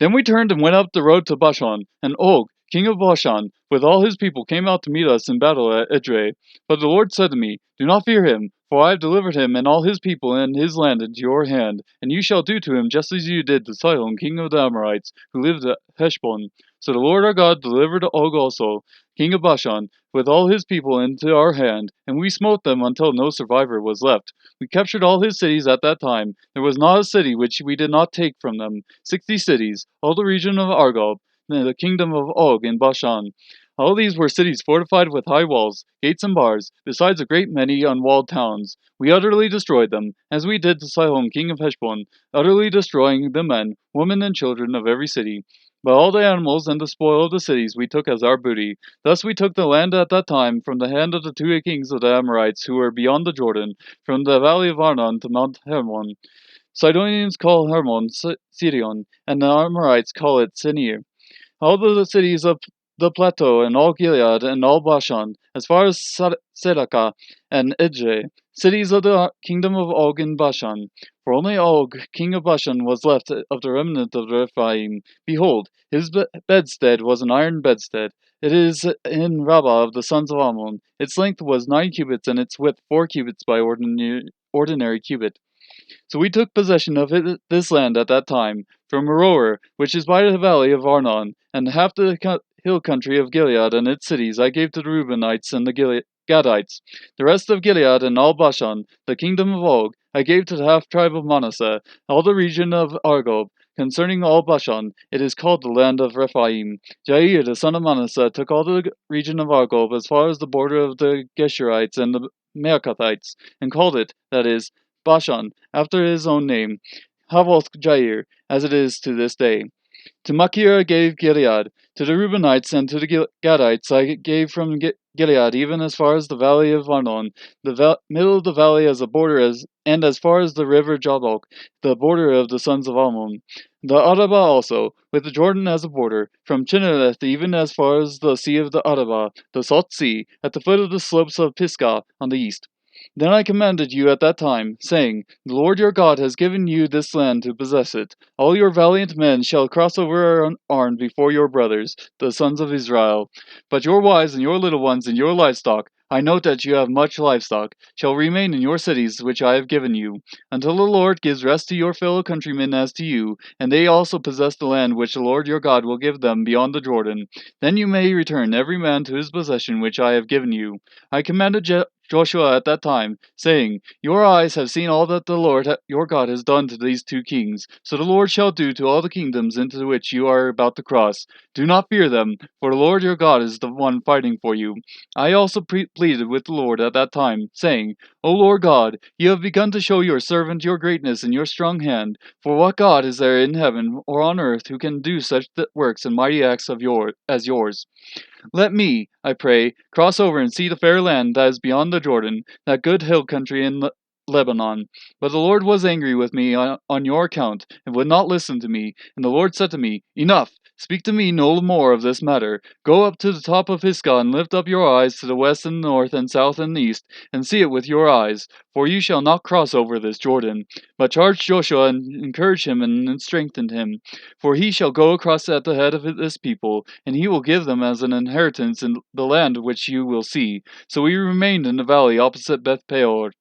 Then we turned and went up the road to Bashan, and Og, king of Bashan, with all his people came out to meet us in battle at Edrei. But the Lord said to me, Do not fear him, for I have delivered him and all his people and his land into your hand, and you shall do to him just as you did to Sihon, king of the Amorites, who lived at Heshbon. So the Lord our God delivered Og also, king of Bashan, with all his people into our hand, and we smote them until no survivor was left. We captured all his cities at that time. There was not a city which we did not take from them. 60 cities, all the region of Argob, the kingdom of Og in Bashan. All these were cities fortified with high walls, gates and bars, besides a great many unwalled towns. We utterly destroyed them, as we did to Sihon king of Heshbon, utterly destroying the men, women, and children of every city. But all the animals and the spoil of the cities we took as our booty. Thus we took the land at that time from the hand of the 2 kings of the Amorites who were beyond the Jordan, from the valley of Arnon to Mount Hermon. Sidonians call Hermon Sirion, and the Amorites call it Senir. All the cities of the plateau, and all Gilead, and all Bashan, as far as Sedaka and Edrei, cities of the kingdom of Og in Bashan. For only Og, king of Bashan, was left of the remnant of Rephaim. Behold, his bedstead was an iron bedstead. It is in Rabbah of the sons of Ammon. Its length was 9 cubits, and its width 4 cubits by ordinary cubit. So we took possession of this land at that time, from Aroer, which is by the valley of Arnon, and half the hill country of Gilead and its cities I gave to the Reubenites and the Gadites. The rest of Gilead and all Bashan, the kingdom of Og, I gave to the half-tribe of Manasseh, all the region of Argob. Concerning all Bashan, it is called the land of Rephaim. Jair, the son of Manasseh, took all the region of Argob as far as the border of the Geshurites and the Maacathites, and called it, that is, Bashan, after his own name, Havoth Jair, as it is to this day. To Machir I gave Gilead. To the Reubenites and to the Gadites I gave from Gilead even as far as the valley of Arnon, the middle of the valley as a border, and as far as the river Jabbok, the border of the sons of Ammon. The Arabah also, with the Jordan as a border, from Chinnereth even as far as the sea of the Arabah, the salt sea, at the foot of the slopes of Pisgah on the east. Then I commanded you at that time, saying, The Lord your God has given you this land to possess it. All your valiant men shall cross over Arn before your brothers, the sons of Israel. But your wives and your little ones and your livestock, I note that you have much livestock, shall remain in your cities which I have given you, until the Lord gives rest to your fellow countrymen as to you, and they also possess the land which the Lord your God will give them beyond the Jordan. Then you may return every man to his possession which I have given you. I commanded Joshua at that time, saying, Your eyes have seen all that the Lord your God has done to these 2 kings. So the Lord shall do to all the kingdoms into which you are about to cross. Do not fear them, for the Lord your God is the one fighting for you. I also pleaded with the Lord at that time, saying, O Lord God, you have begun to show your servant your greatness and your strong hand. For what God is there in heaven or on earth who can do such works and mighty acts as yours? Let me, I pray, cross over and see the fair land that is beyond the Jordan, that good hill country in Lebanon. But the Lord was angry with me on your account, and would not listen to me. And the Lord said to me, Enough! Speak to me no more of this matter. Go up to the top of Pisgah, and lift up your eyes to the west and north and south and east, and see it with your eyes. For you shall not cross over this Jordan. But charge Joshua, and encourage him, and strengthen him. For he shall go across at the head of this people, and he will give them as an inheritance in the land which you will see. So we remained in the valley opposite Beth Peor.